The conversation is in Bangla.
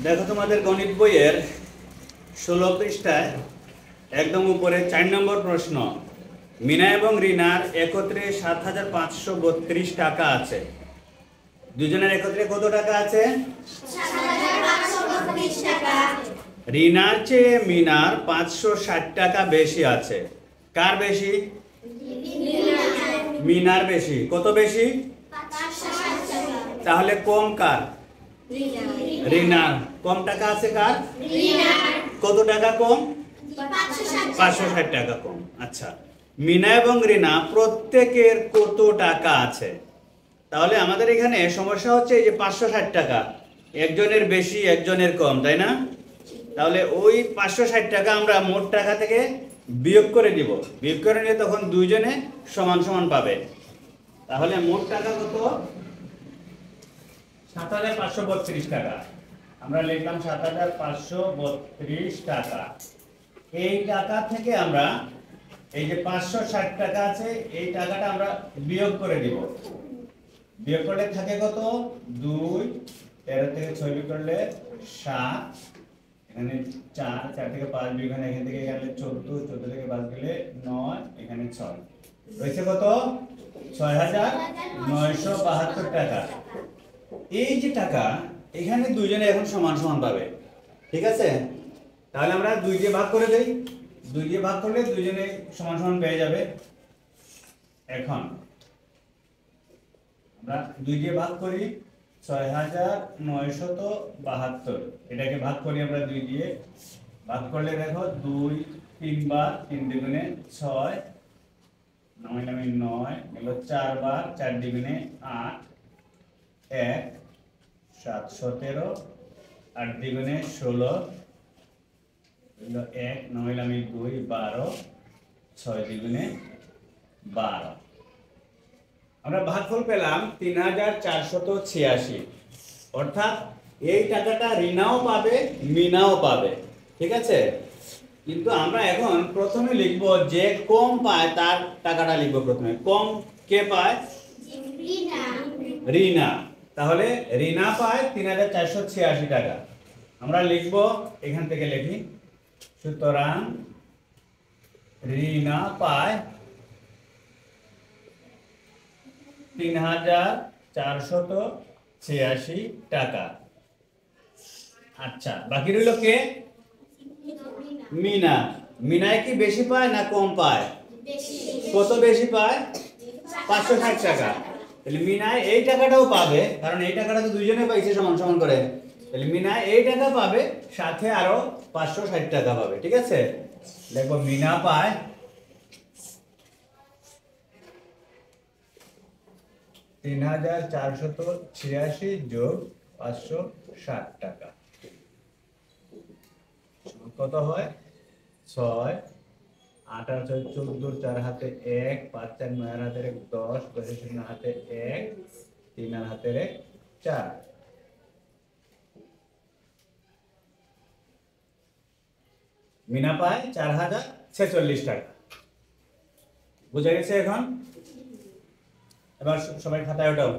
দেখো তোমাদের গণিত বইয়ের 16 পৃষ্ঠায় একদম উপরে 4 নম্বর প্রশ্ন। মিনা এবং রিনার একত্রে ৭৫৩২ টাকা আছে। দুজনের একত্রে কত টাকা আছে? ৭৫৩২ টাকা। রিনার চেয়ে মিনার ৫৬০ টাকা বেশি আছে। কার বেশি? মিনার বেশি। কত বেশি? ৫৬০ টাকা। তাহলে কম কার? রিনার। কম টাকা আছে কার? রিনার। কত টাকা কম? ৫৬০ টাকা কম। আচ্ছা, মিনা এবং রিনা প্রত্যেকের কত টাকা আছে? তাহলে আমাদের এখানে সমস্যা হচ্ছে এই যে ৫৬০ টাকা, একজনের বেশি একজনের কম, তাই না? তাহলে ওই ৫৬০ টাকা আমরা মোট টাকা থেকে বিয়োগ করে দিব। বিয়োগ করে নিয়ে তখন দুইজনে সমান সমান পাবে। তাহলে মোট টাকা কত? ৭৫৩২ টাকা। আমরা লিখলাম ৭৫৩২ টাকা। এই টাকা থেকে আমরা এই যে ৫৬০ টাকা আছে এই টাকাটা আমরা বিয়োগ করে দিব। বিয়োগ করলে থাকে কত? ২, ১৩ থেকে ৬ বিয়োগ করলে ৭, এখানে ৪, ৪ থেকে ৫ বিয়োগ, এখানে থেকে গেলে ১৪, ১৪ থেকে ৫ গেলে ৯, এখানে ৬। রয়েছে কত? ৬৯৭২ টাকা। এই যে টাকা এখানে দুইজনে এখন সমান সমান পাবে, ঠিক আছে? তাহলে আমরা ২ দিয়ে ভাগ করে দেই। ২ দিয়ে ভাগ করলে দুইজনে সমান সমান পেয়ে যাবে। এখন আমরা ২ দিয়ে ভাগ করি ৬৯৭২। এটাকে ভাগ করি আমরা ২ দিয়ে। ভাগ করলে দেখো ২ ৩ বার, ৩ দ্বিগুণে ৬, ৯ নামে ৯, গেল ৪ বার, ৪ দ্বিগুণে ৮, ১ ৭ ১৭, ৮ দ্বিগুণে ১৬, ১ ৯ নামে ২ ১২, ৬ দ্বিগুণে ১২। আমরা ভাগফল পেলাম ৩৪৮৬। অর্থাৎ এই টাকাটা রিনাও পাবে মিনাও পাবে, ঠিক আছে? কিন্তু আমরা এখন প্রথমে লিখব যে কম পায় তার টাকাটা লিখব। প্রথমে কম কে পায়? রিনা। তাহলে রিনা পায় ৩৪৮৬ টাকা। আমরা লিখব, এখান থেকে লিখি, সুতরাং রিনা পায় ৩৪৮৬ টাকা। আচ্ছা, বাকি রইল কে? মিনা। মিনায় কি বেশি পায় না কম পায়? কত বেশি পায়? ৫৬০ টাকা। তাহলে মিনায় এই টাকাটাও পাবে, কারণ এই টাকাটা তো দুইজনে পাইছে সমান সমান করে। তাহলে মিনায় এই টাকা পাবে, সাথে আরো ৫৬০ টাকা পাবে, ঠিক আছে? দেখো মিনা পায় ৩৪৮৬ যোগ ৫৬০ টাকা। কত হয়? ৬, ৮ আর ৬ ১৪, ৪ হাতে ১, ৫ ৪ ৯ আর হাতের ১ ১০, ১০ শূন্য হাতে ১, ৩ আর হাতের ১ ৪। মিনা পায় ৪০৪৬ টাকা। বুঝা গেছে এখন? এবার সবাই খাতায় ওঠাও।